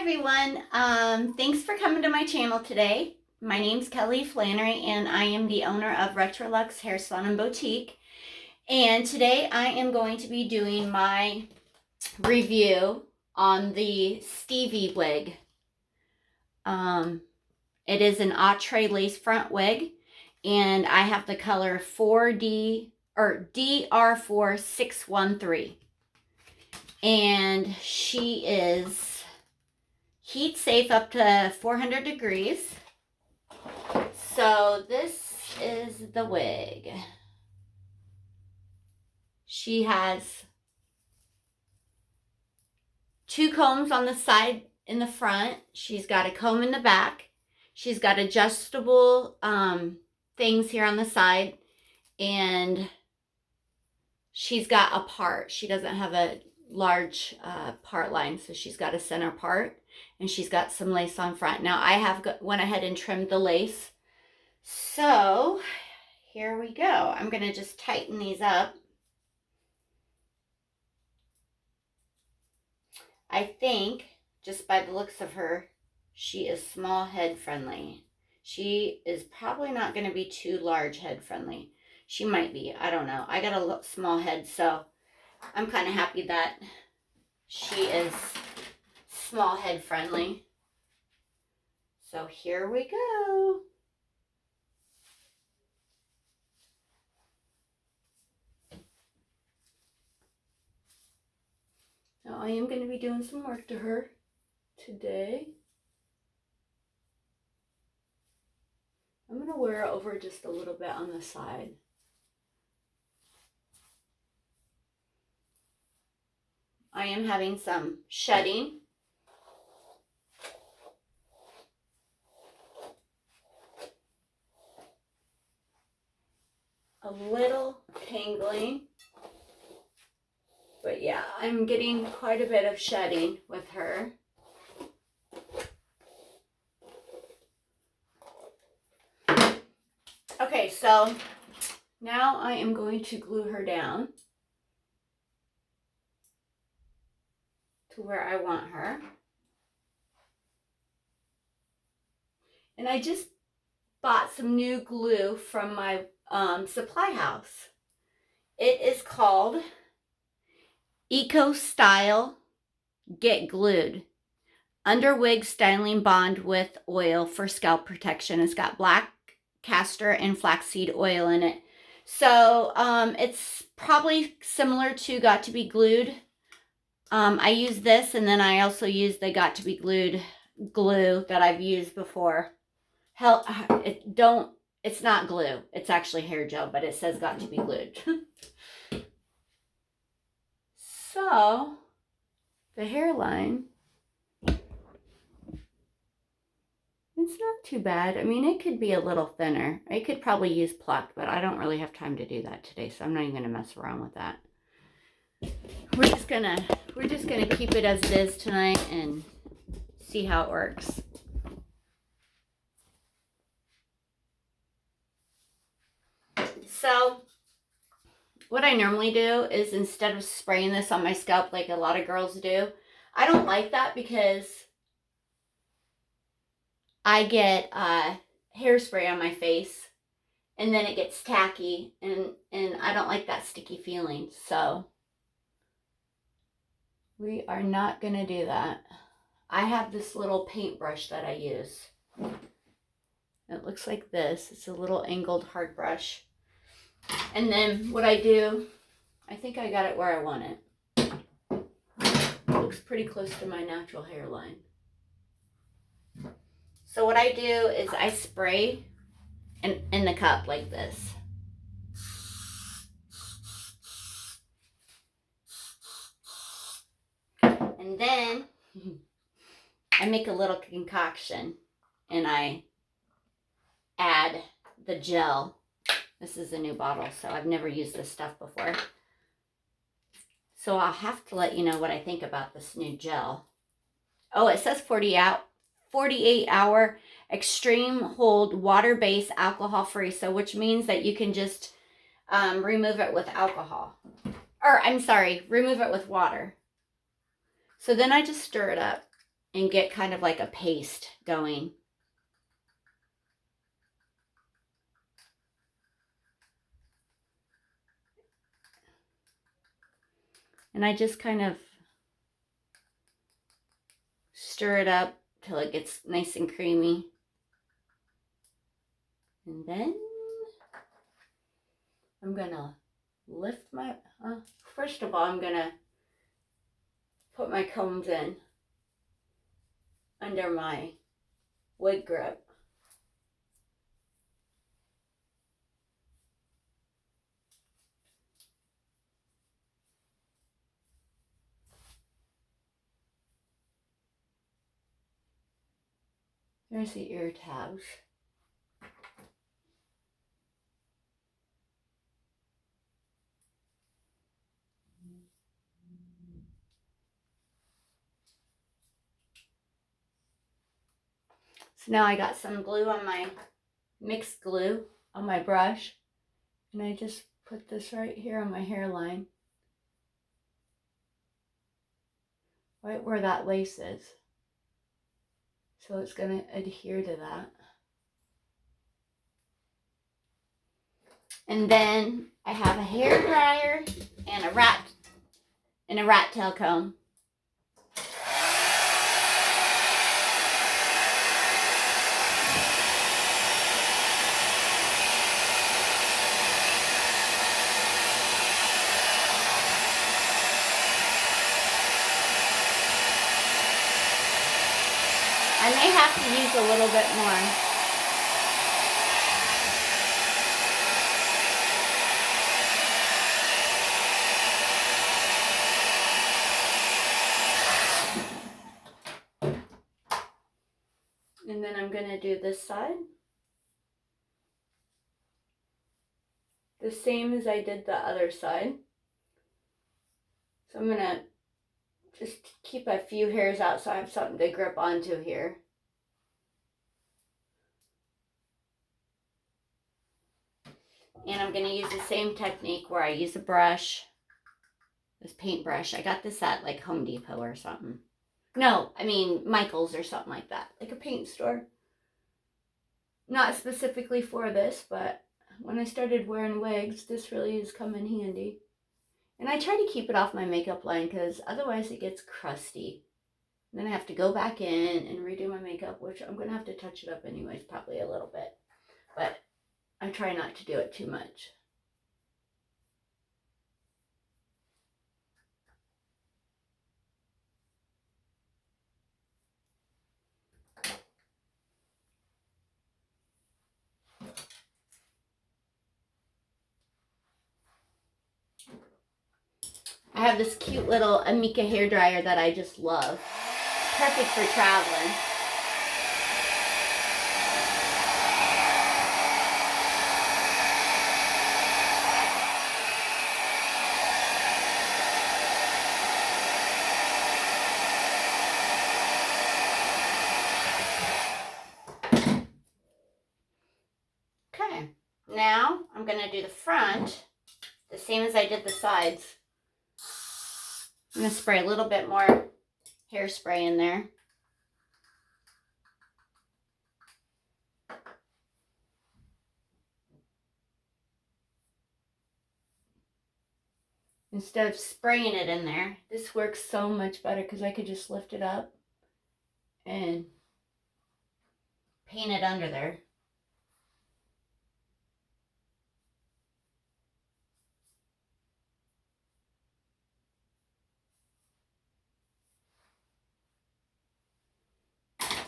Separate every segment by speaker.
Speaker 1: everyone. Thanks for coming to my channel today. My name's Kelly Flannery and I am the owner of Outre Lace Hair Salon and Boutique. And today I am going to be doing my review on the Stevie wig. It is an Outre Lace front wig and I have the color 4D or DR4613. And she is heat safe up to 400 degrees. So this is the wig. She has two combs on the side in the front. She's got a comb in the back. She's got adjustable things here on the side. And she's got a part. She doesn't have a large part line, so she's got a center part. And she's got some lace on front. Now I have went ahead and trimmed the lace. So here we go. I'm going to just tighten these up. I think, just by the looks of her, she is small head friendly. She is probably not going to be too large head friendly. She might be. I don't know. I got a small head, so I'm kind of happy that she is small head friendly. So here we go. Now I am going to be doing some work to her today. I'm going to wear it over just a little bit on the side. I am having some shedding. A little tangling. But yeah, I'm getting quite a bit of shedding with her. Okay, so now I am going to glue her down to where I want her. And I just bought some new glue from my supply house. It is called Eco Style Get Glued Under Wig Styling Bond with Oil for Scalp Protection. It's got black castor and flaxseed oil in it. So it's probably similar to Got to Be Glued. I use this, and then I also use the Got to Be Glued glue that I've used before. It's not glue. It's actually hair gel, but it says Got to Be Glued. So, the hairline, it's not too bad. I mean, it could be a little thinner. I could probably use plucked, but I don't really have time to do that today, so I'm not even going to mess around with that. We're just gonna keep it as it is tonight and see how it works. So, what I normally do is, instead of spraying this on my scalp like a lot of girls do, I don't like that because I get hairspray on my face and then it gets tacky, and I don't like that sticky feeling. So we are not going to do that. I have this little paintbrush that I use. It looks like this. It's a little angled hard brush. And then what I do, I think I got it where I want it. It looks pretty close to my natural hairline. So what I do is I spray in the cup like this. And then I make a little concoction and I add the gel. This is a new bottle, so I've never used this stuff before. So I'll have to let you know what I think about this new gel. Oh, it says 48 hour extreme hold, water-based, alcohol-free. So which means that you can just remove it with alcohol. Or I'm sorry, remove it with water. So then I just stir it up. and get kind of like a paste going. And I just kind of stir it up till it gets nice and creamy. And then I'm gonna lift my, first of all, I'm gonna put my combs in under my wig grip. There's the ear tabs. So now I got some glue on my mixed glue on my brush, and I just put this right here on my hairline, right where that lace is. So it's going to adhere to that. And then I have a hair dryer and a rat tail comb. I may have to use a little bit more. And then I'm going to do this side. The same as I did the other side. So I'm going to just keep a few hairs out so I have something to grip onto here. And I'm going to use the same technique where I use a brush, this paintbrush. I got this at like Home Depot or something. No, I mean Michael's or something like that, like a paint store. Not specifically for this, but when I started wearing wigs, this really has come in handy. And I try to keep it off my makeup line because otherwise it gets crusty. And then I have to go back in and redo my makeup, which I'm going to have to touch it up anyways, probably a little bit. But I try not to do it too much. I have this cute little Amika hairdryer that I just love. Perfect for traveling. Okay, now I'm going to do the front the same as I did the sides. I'm going to spray a little bit more hairspray in there. Instead of spraying it in there, this works so much better because I could just lift it up and paint it under there.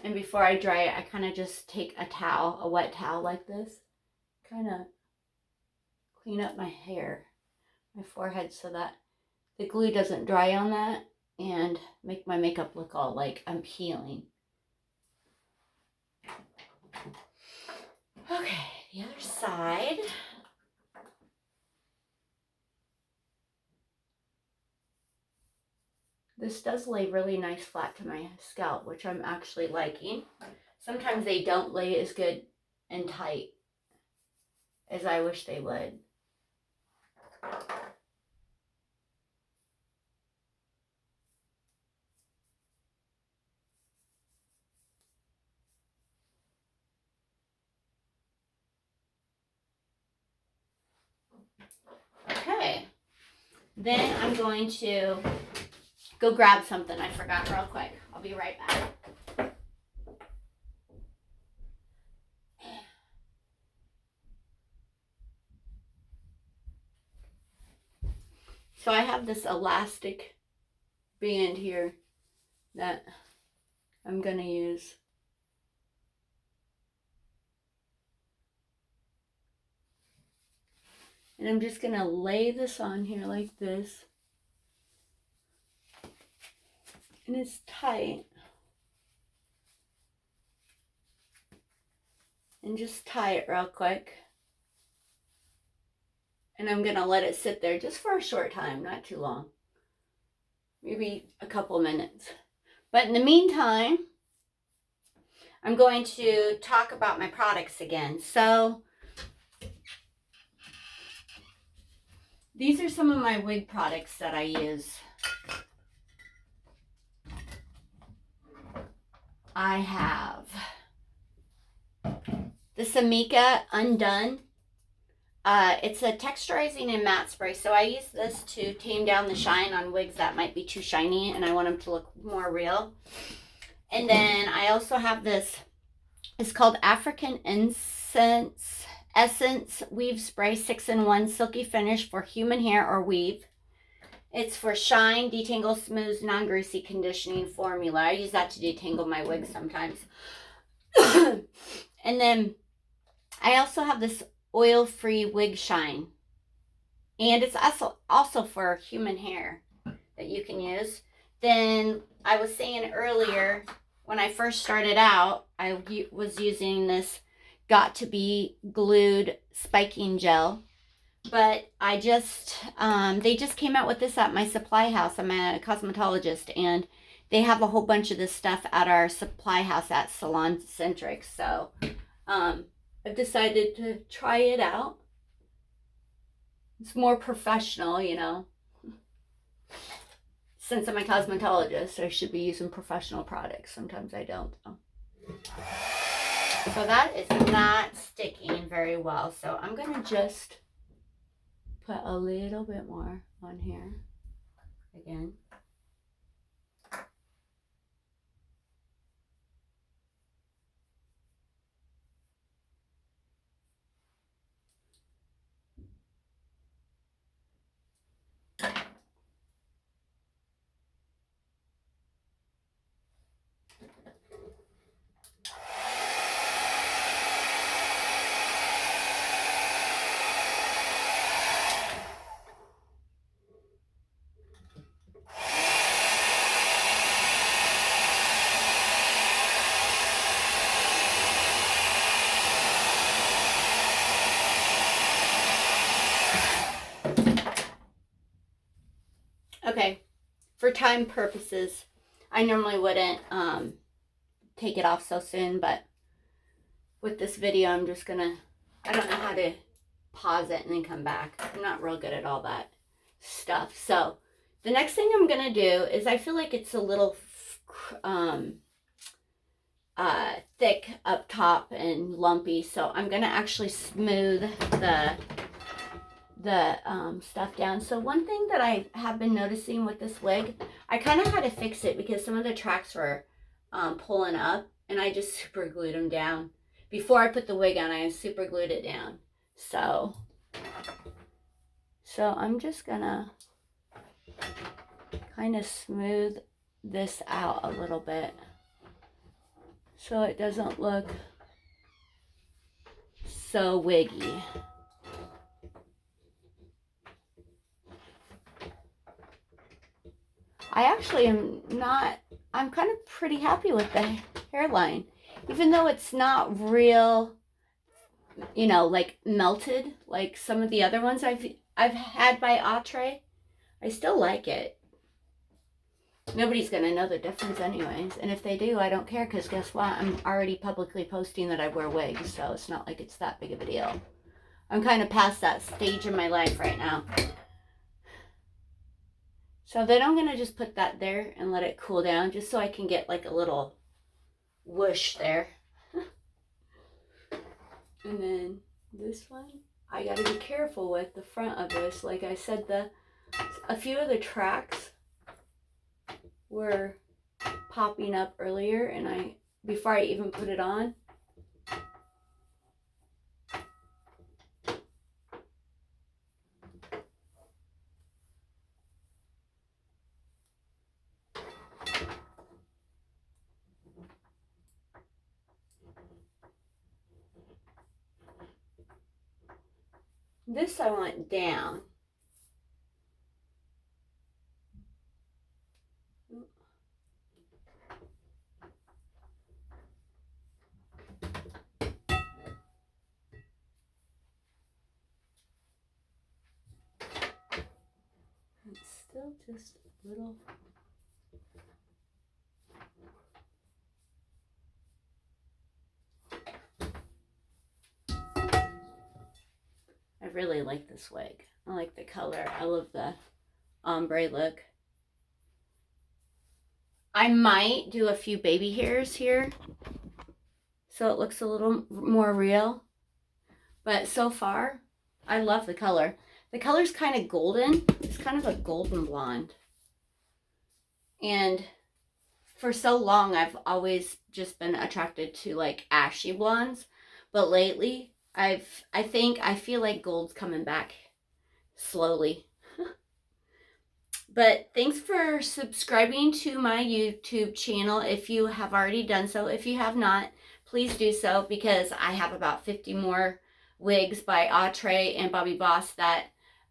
Speaker 1: And before I dry it, I kind of just take a towel, a wet towel like this, kind of clean up my hair, my forehead, so that the glue doesn't dry on that and make my makeup look all like I'm peeling. Okay, the other side. This does lay really nice flat to my scalp, which I'm actually liking. Sometimes they don't lay as good and tight as I wish they would. Then I'm going to go grab something I forgot real quick. I'll be right back. So I have this elastic band here that I'm going to use. And I'm just going to lay this on here like this. And it's tight. And just tie it real quick. And I'm going to let it sit there just for a short time, not too long. Maybe a couple minutes. But in the meantime, I'm going to talk about my products again. So these are some of my wig products that I use. I have the Samika Undone. It's a texturizing and matte spray. So I use this to tame down the shine on wigs that might be too shiny and I want them to look more real. And then I also have this, it's called African Essence Weave Spray 6-in-1 Silky Finish for human hair or weave. It's for shine, detangle, smooth, non-greasy conditioning formula. I use that to detangle my wigs sometimes. And then I also have this oil-free wig shine. And it's also for human hair that you can use. Then I was saying earlier, when I first started out, I was using this Got to Be Glued spiking gel. But I just, they just came out with this at my supply house. I'm a cosmetologist, and they have a whole bunch of this stuff at our supply house at Salon Centric. So I've decided to try it out. It's more professional, you know. Since I'm a cosmetologist, I should be using professional products. Sometimes I don't. So that is not sticking very well. So I'm going to just put a little bit more on here again. Okay, for time purposes, I normally wouldn't take it off so soon, but with this video, I'm just gonna, I don't know how to pause it and then come back. I'm not real good at all that stuff. So the next thing I'm gonna do is, I feel like it's a little thick up top and lumpy, so I'm gonna actually smooth the stuff down. So one thing that I have been noticing with this wig, I kind of had to fix it because some of the tracks were pulling up, and I just super glued them down. Before I put the wig on, I super glued it down. So I'm just gonna kind of smooth this out a little bit so it doesn't look so wiggy. I actually am not, I'm kind of pretty happy with the hairline. Even though it's not real, you know, like melted, like some of the other ones I've had by Outre, I still like it. Nobody's going to know the difference anyways. And if they do, I don't care, because guess what? I'm already publicly posting that I wear wigs, so it's not like it's that big of a deal. I'm kind of past that stage in my life right now. So then I'm going to just put that there and let it cool down, just so I can get like a little whoosh there. And then this one, I got to be careful with the front of this. Like I said, the a few of the tracks were popping up earlier, and before I even put it on. This I want down. It's still just a little. I really like this wig. I like the color. I love the ombre look. I might do a few baby hairs here so it looks a little more real. But so far, I love the color. The color's kind of golden. It's kind of a golden blonde. And for so long, I've always just been attracted to like ashy blondes. But lately, I feel like gold's coming back slowly. But thanks for subscribing to my YouTube channel if you have already done so. If you have not, please do so, because I have about 50 more wigs by Outre and Bobbi Boss that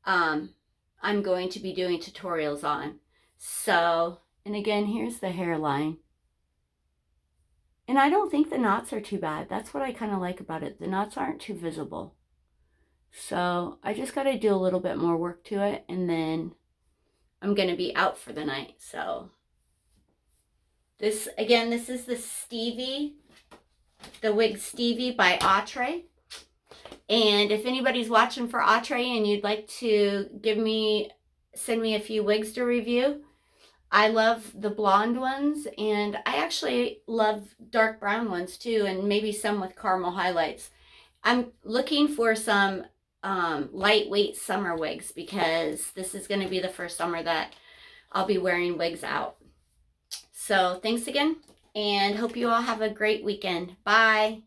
Speaker 1: I'm going to be doing tutorials on. So, and again, here's the hairline. And I don't think the knots are too bad. That's what I kind of like about it. The knots aren't too visible. So I just got to do a little bit more work to it, and then I'm going to be out for the night. So this is the Stevie, the wig Stevie by Outre. And if anybody's watching for Outre and you'd like to send me a few wigs to review, I love the blonde ones, and I actually love dark brown ones too, and maybe some with caramel highlights. I'm looking for some lightweight summer wigs, because this is going to be the first summer that I'll be wearing wigs out. So thanks again, and hope you all have a great weekend. Bye.